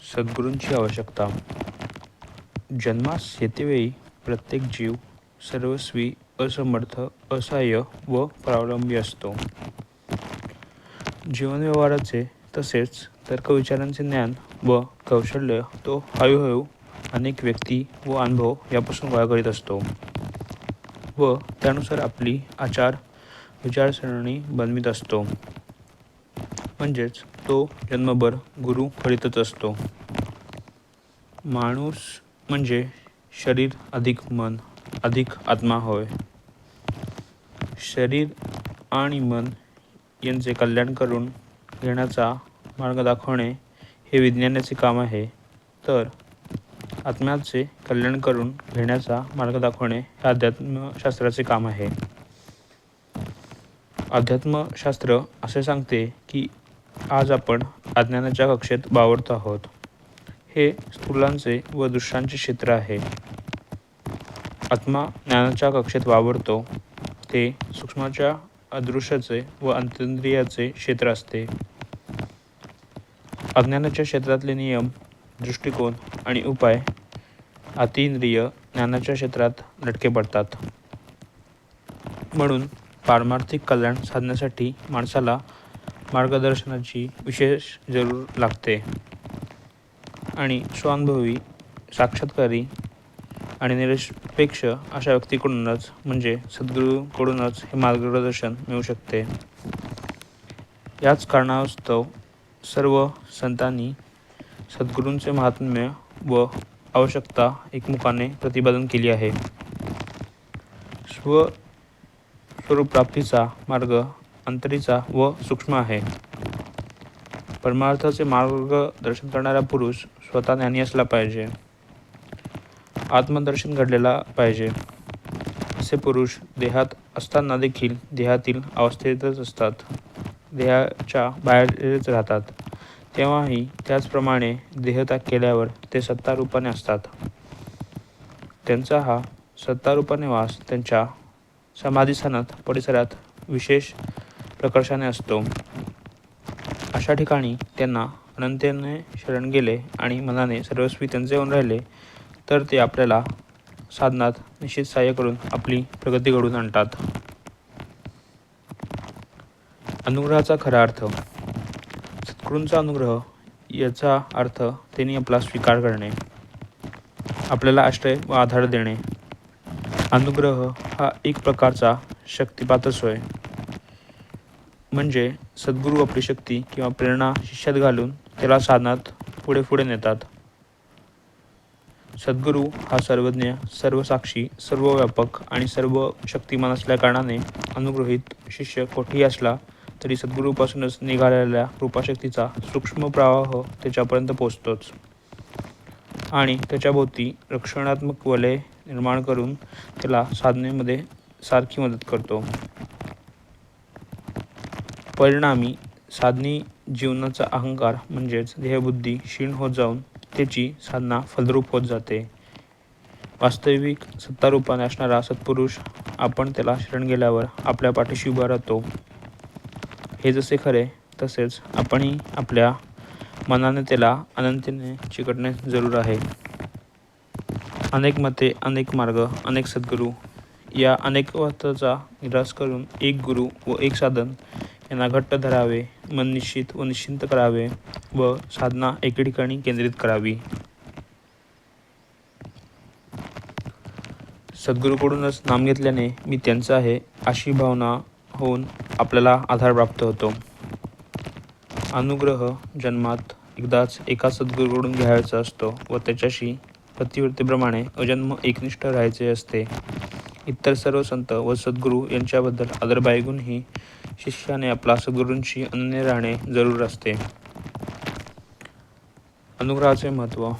सद्गुरूंची आवश्यकता. जन्मास येतेवेळी प्रत्येक जीव सर्वस्वी असमर्थ, असहाय्य व प्रावलंबी असतो. जीवनव्यवहाराचे तसेच तर्कविचारांचे ज्ञान व कौशल्य तो हळूहळू अनेक व्यक्ती व अनुभव यापासून गोळा करीत असतो व त्यानुसार आपली आचार विचारसरणी बनवित असतो. म्हणजेच तो जन्मभर गुरु करीतच असतो. माणूस म्हणजे शरीर अधिक मन अधिक आत्मा होय. शरीर आणि मन यांचे कल्याण करून घेण्याचा मार्ग दाखवणे हे विज्ञानाचे काम आहे, तर आत्म्याचे कल्याण करून घेण्याचा मार्ग दाखवणे हे अध्यात्मशास्त्राचे काम आहे. अध्यात्मशास्त्र असे सांगते की आज आपण अज्ञानाच्या कक्षेत वावरतो आहोत. हे स्थूलांचे व दृश्यांचे क्षेत्र आहे. आत्मा ज्ञानाच्या कक्षेत वावरतो ते सूक्ष्माच्या अदृश्याचे व अंतरिंद्रियाचे क्षेत्र असते. अज्ञानाच्या क्षेत्रातले नियम, दृष्टिकोन आणि उपाय अतींद्रिय ज्ञानाच्या क्षेत्रात लटके पडतात. म्हणून पारमार्थिक कल्याण साधण्यासाठी माणसाला मार्गदर्शनाची विशेष जरूर लागते आणि स्वानुभवी, साक्षात्कारी आणि निरपेक्ष अशा व्यक्तीकडूनच म्हणजे सद्गुरूकडूनच हे मार्गदर्शन मिळू शकते. याच कारणास्तव सर्व संतांनी सद्गुरूंचे महात्म्य व आवश्यकता एकमुखाने प्रतिपादन केली आहे. स्वरूपप्राप्तीचा मार्ग अंतरीचा व सूक्ष्म आहे. परमार्थाचे मार्गदर्शन करणारा पुरुष स्वतः ज्ञानी असला पाहिजे. आत्मदर्शन घडलेला पाहिजे. असे पुरुष देहात असताना देखील देहातील अवस्थेतच असतात, देहाच्या बाहेरच राहतात. तेव्हाही त्याचप्रमाणे देहत्याग केल्यावर ते सत्तारूपाने असतात. त्यांचा हा सत्तारूपाने वास त्यांच्या समाधिस्थानात परिसरात विशेष प्रकर्षाने असतो. अशा ठिकाणी त्यांना अनन्यतेने शरण गेले आणि मनाने सर्वस्वी त्यांचे होऊन राहिले तर ते आपल्याला साधनात निश्चित सहाय्य करून आपली प्रगती घडवून आणतात. अनुग्रहाचा खरा अर्थ. सद्गुरूंचा अनुग्रह याचा अर्थ त्यांनी आपला स्वीकार करणे, आपल्याला आश्रय व आधार देणे. अनुग्रह हा एक प्रकारचा शक्तिपातच होय. म्हणजे सद्गुरू आपली शक्ती किंवा प्रेरणा शिष्यात घालून त्याला साधनात पुढे पुढे नेतात. सद्गुरू हा सर्वज्ञ, सर्वसाक्षी, सर्वव्यापक आणि सर्व शक्तिमान असल्या कारणाने अनुग्रहित शिष्य कोठेही असला तरी सद्गुरूपासूनच निघालेल्या कृपाशक्तीचा सूक्ष्म प्रवाह त्याच्यापर्यंत पोहोचतोच आणि त्याच्याभोवती रक्षणात्मक वलय निर्माण करून त्याला साधनेमध्ये सारखी मदत करतो. परिणामी साधनी जीवनाचा अहंकार म्हणजेच देहबुद्धी क्षीण होत जाऊन त्याची साधना फलरूप होत जाते. वास्तविक सत्तारूपाने असणारा सत्पुरुष आपण त्याला शरण गेल्यावर आपल्या पाठीशी उभा राहतो. हे जसे खरे तसेच आपणही आपल्या मनाने त्याला अनंतेने चिकटणे जरूर आहे. अनेक मते, अनेक मार्ग, अनेक सद्गुरू या अनेकत्वाचा निराश करून एक गुरु व एक साधन यांना घट्ट धरावे, मन निश्चित व निश्चिंत करावे व साधना एके ठिकाणी केंद्रित करावी. सद्गुरूकडूनच नाम घेतल्याने मी त्यांचा आहे अशी भावना होऊन आपल्याला आधार प्राप्त होतो. अनुग्रह जन्मात एकदाच एका सद्गुरूकडून घ्यायचा असतो व त्याच्याशी पतिव्रतेप्रमाणे अजन्म एकनिष्ठ राहायचे असते. इतर सर्व संत व सद्गुरू यांच्याबद्दल आदर बाळगूनही शिष्याने आपला सद्गुरूंशी अनन्य राहणे जरूर असते. अनुग्रहाचे महत्त्व.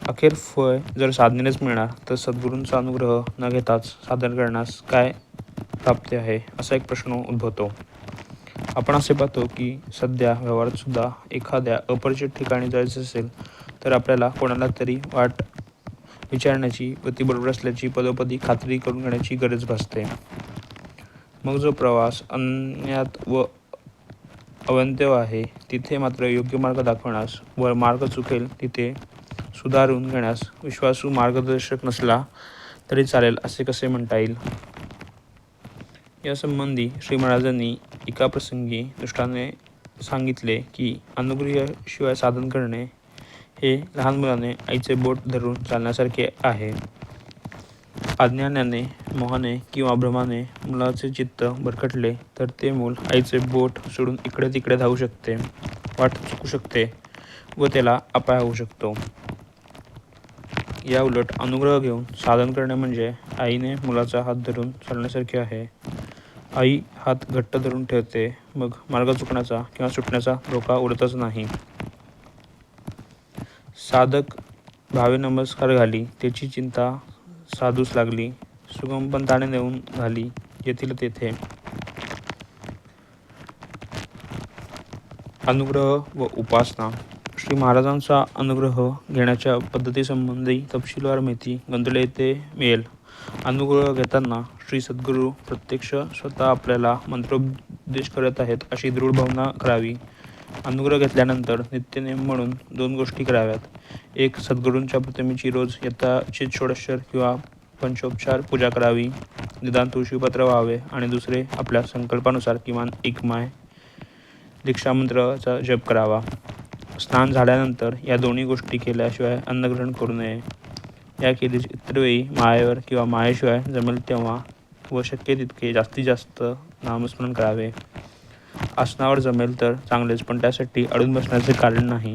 अखेर फळ जर साधनेनेच मिळणार तर सद्गुरूंचा अनुग्रह न घेताच साधन करण्यास काय प्राप्ती आहे असा एक प्रश्न उद्भवतो. आपण असे पाहतो की सध्या व्यवहारात सुद्धा एखाद्या अपरिचित ठिकाणी जायचे असेल तर आपल्याला कोणाला तरी वाट विचारण्याची व ती बरोबर असल्याची पदोपदी खात्री करून घेण्याची गरज भासते. मग जो प्रवास अज्ञात व अवंत्यव आहे तिथे मात्र योग्य मार्ग दाखवण्यास व मार्ग चुकेल तिथे सुधारून घेण्यास विश्वासू मार्गदर्शक नसला तरी चालेल असे कसे म्हणता येईल? यासंबंधी श्री महाराजांनी एका प्रसंगी दृष्टाने सांगितले की अनुग्रहाशिवाय साधन करणे हे लहान मुलाने आईचे बोट धरून चालण्यासारखे आहे. अज्ञानाने, मोहाने किंवा भ्रमाने मुलाचे चित्त भरकटले तर ते मूल आईचे बोट सोडून इकडे तिकडे धावू शकते, वाट चुकू शकते व त्याला अपाय होऊ शकतो. या उलट अनुग्रह घेऊन साधन करणे म्हणजे आईने मुलाचा हात धरून चालण्यासारखे आहे. आई हात घट्ट धरून ठेवते, मग मार्ग चुकण्याचा किंवा सुटण्याचा धोका उरतच नाही. साधक भावे नमस्कार घाली, त्याची चिंता साधूस लागली, सुगम पंथाने नेऊन घाली येथील तेथे. अनुग्रह व उपासना. श्री महाराजांचा अनुग्रह घेण्याच्या पद्धतीसंबंधी तपशीलवार माहिती ग्रंथालय येथे मिळेल. अनुग्रह घेताना श्री सद्गुरू प्रत्यक्ष स्वतः आपल्याला मंत्रोपदेश करत आहेत अशी दृढ भावना करावी. अनुग्रह घेतल्यानंतर नित्यनेम म्हणून 2 गोष्टी कराव्यात. एक, सद्गुरूंच्या प्रतिमेची रोज यथाचित षोडशोपचार किंवा पंचोपचार पूजा करावी, निदान तुळशीपत्र व्हावे. आणि दुसरे, आपल्या संकल्पानुसार किमान 1 माळ दीक्षामंत्राचा जप करावा. स्नान झाल्यानंतर या दोन्ही गोष्टी केल्याशिवाय अन्नग्रहण करू नये. याखेरीज इतर वेळी माळेवर किंवा माळेशिवाय जमेल तेव्हा व शक्य तितके जास्तीत जास्त नामस्मरण करावे. आसनावर जमेल तर चांगलेच, पण त्यासाठी अडून बसण्याचे कारण नाही.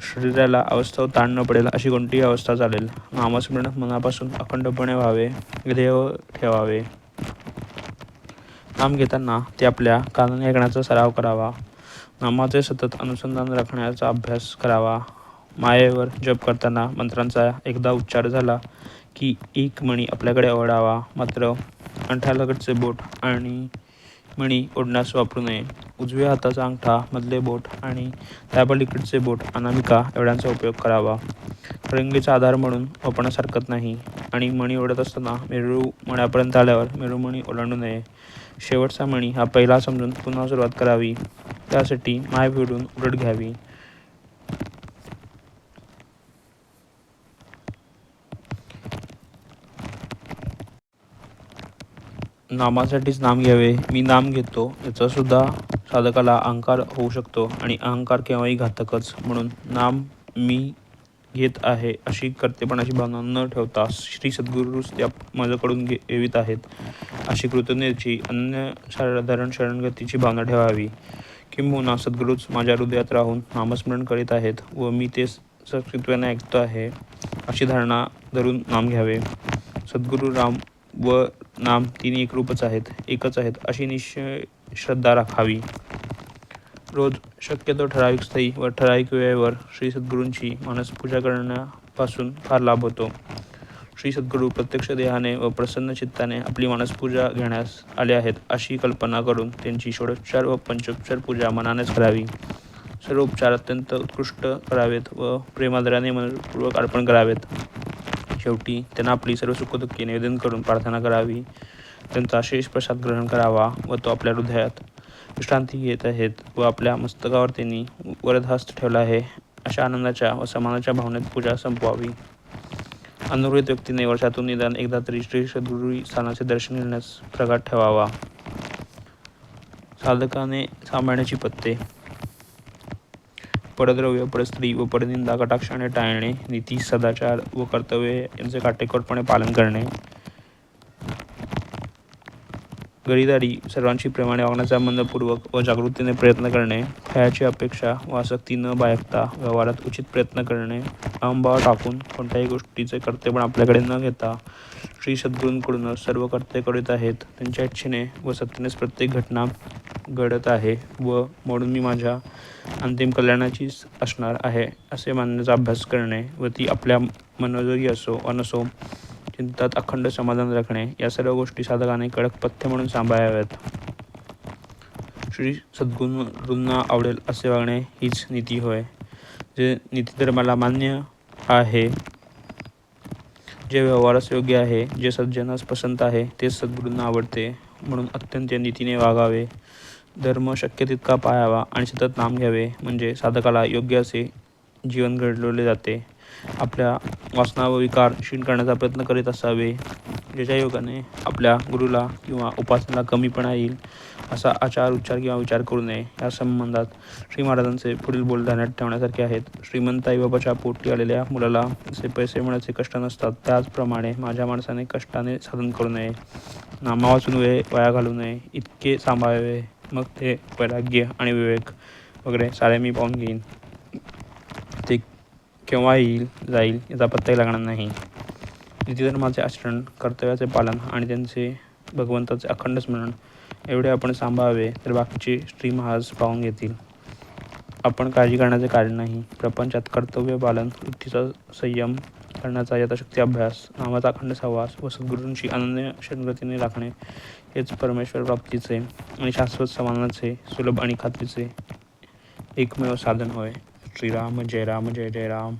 शरीराला अवस्थाव ताण न पडेल अशी कोणतीही अवस्था चालेल. नामस्मरण मनापासून अखंडपणे व्हावे, ध्येय ठेवावे. नाम घेताना ते आपल्या कानाने ऐकण्याचा सराव करावा. नामाचे सतत अनुसंधान राखण्याचा अभ्यास करावा. मायेवर जप करताना मंत्रांचा एकदा उच्चार झाला की 1 मणी आपल्याकडे ओढावा. मात्र अंगठ्यालगतचे बोट आणि मणी ओढण्यास वापरू नये. उजव्या हाताचा अंगठा, मधले बोट आणि त्यापलीकडचे बोट अनामिका एवढ्यांचा उपयोग करावा. खळिंगीचा आधार म्हणून वापरण्यास हरकत नाही. आणि मणी ओढत असताना मेरू मण्यापर्यंत आल्यावर मेरूमणी ओलांडू नये. शेवटचा मणी हा पहिला समजून पुन्हा सुरुवात करावी. त्यासाठी माय फिरून उलट घ्यावी. नामासाठीच नाम घ्यावे. मी नाम घेतो याचा सुद्धा साधकाला अहंकार होऊ शकतो आणि अहंकार केव्हाही घातकच. म्हणून नाम मी घेत आहे अशी कर्तेपणाची भावना न ठेवता श्री सद्गुरूच त्या माझ्याकडून घेवीत आहेत अशी कृतज्ञतेची अनन्यसाधारण शरणगतीची भावना ठेवावी. किंबहुना सद्गुरूच माझ्या हृदयात राहून नामस्मरण करीत आहेत व मी ते सत्कृत्याने ऐकतो आहे अशी धारणा धरून नाम घ्यावे. सद्गुरू राम व नाम तिन्ही एकच आहेत अशी निश्चय श्रद्धा राखावी. रोज शक्यतो ठराविक स्थळी व ठराविक वेळेवर श्री सद्गुरूंची मानसपूजा करण्यापासून फार लाभ होतो. श्री सद्गुरू प्रत्यक्ष देहाने व प्रसन्न चित्ताने आपली मानसपूजा घेण्यास आले आहेत अशी कल्पना करून त्यांची षोडशोपचार व पंचोपचार पूजा मनानेच करावी. सर्व उपचार अत्यंत उत्कृष्ट करावेत व प्रेमादराने मनपूर्वक अर्पण करावेत. शेवटी त्यांना आपली सर्व सुखदुःखे निवेदन करून प्रार्थना करावी. त्यांचा शेष प्रसाद ग्रहण करावा व तो आपल्या हृदयात विश्रांती घेत आहेत व आपल्या मस्तकावर त्यांनी वरदहस्त ठेवला आहे अशा आनंदाच्या व समानाच्या भावनेत पूजा संपवावी. अनुग्रहित व्यक्तीने वर्षातून निदान एकदा तरी श्री सद्गुरू स्थानाचे दर्शन घेण्यास प्रघात ठेवावा. साधकाने सांभाळण्याची पथ्ये. परद्रव्य, परस्त्री व परनिंदा कटाक्षाने टाळणे. नीती, सदाचार व कर्तव्य यांचे काटेकोरपणे पालन करणे. घरीदारी सर्वांशी प्रेमाने वागण्याचा मनपूर्वक व जागृतीने प्रयत्न करणे. फळाची अपेक्षा व आसक्ती न बाळगता व्यवहारात उचित प्रयत्न करणे. अहंभाव टाकून कोणत्याही गोष्टीचे कर्तेपण आपल्याकडे न घेता श्री सद्गुरूंकडूनच सर्व कर्ते करीत आहेत, त्यांच्या इच्छेने व सत्तेनेच प्रत्येक घटना घडत आहे व म्हणून मी माझ्या अंतिम कल्याणाचीच असणार आहे असे मानण्याचा अभ्यास करणे व ती आपल्या मनोयोगी असो वा नसो चिंतात अखंड समाधान राखणे या सर्व गोष्टी साधकाने कडक पथ्य म्हणून सांभाळाव्यात. श्री सद्गुरूंना आवडेल असे वागणे हीच नीती होय. जे नीतिधर्माला मान्य आहे, जे व्यवहारास योग्य आहे, जे सज्जनास पसंत आहे तेच सद्गुरूंना आवडते. म्हणून अत्यंत नीतीने वागावे. धर्म शक्य तितका पाळावा आणि सतत नाम घ्यावे, म्हणजे साधकाला योग्य असे जीवन घडवले जाते. आपल्या वासना व विकार क्षीण करण्याचा प्रयत्न करीत असावे. ज्याच्या योगाने आपल्या गुरुला किंवा उपासनेला कमीपणा येईल असा आचार, उच्चार किंवा विचार करू नये. या संबंधात श्री महाराजांचे पुढील बोल ध्यानात ठेवण्यासारखे आहेत. श्रीमंत आईबाबाच्या पोटी आलेल्या मुलाला जसे पैसे मिळण्याचे कष्ट नसतात, त्याचप्रमाणे माझ्या माणसाने कष्टाने साधन करू नये. नामा वाचून वेळ वाया घालू नये. इतके सांभाळावे, मग ते वैराग्य आणि विवेक वगैरे सारे मी पाहून घेईन. ते केव्हा येईल जाईल याचा पत्ताही लागणार नाही. नीतिधर्माचे आचरण, कर्तव्याचे पालन आणि त्यांचे भगवंताचे अखंड स्मरण एवढे आपण सांभाळावे, तर बाकीचे श्री महाराज पाहून घेतील. आपण काळजी करण्याचे कारण नाही. प्रपंचात कर्तव्य पालन, वृत्तीचा संयम करण्याचा यथाशक्ती अभ्यास, नामाचा अखंड सहवास व सद्गुरूंशी अनन्य शरणगतीने राखणे हेच परमेश्वर प्राप्तीचे आणि शाश्वत समाधानाचे सुलभ आणि खात्रीचे एकमेव साधन होय. श्रीराम जय राम, जय जय राम.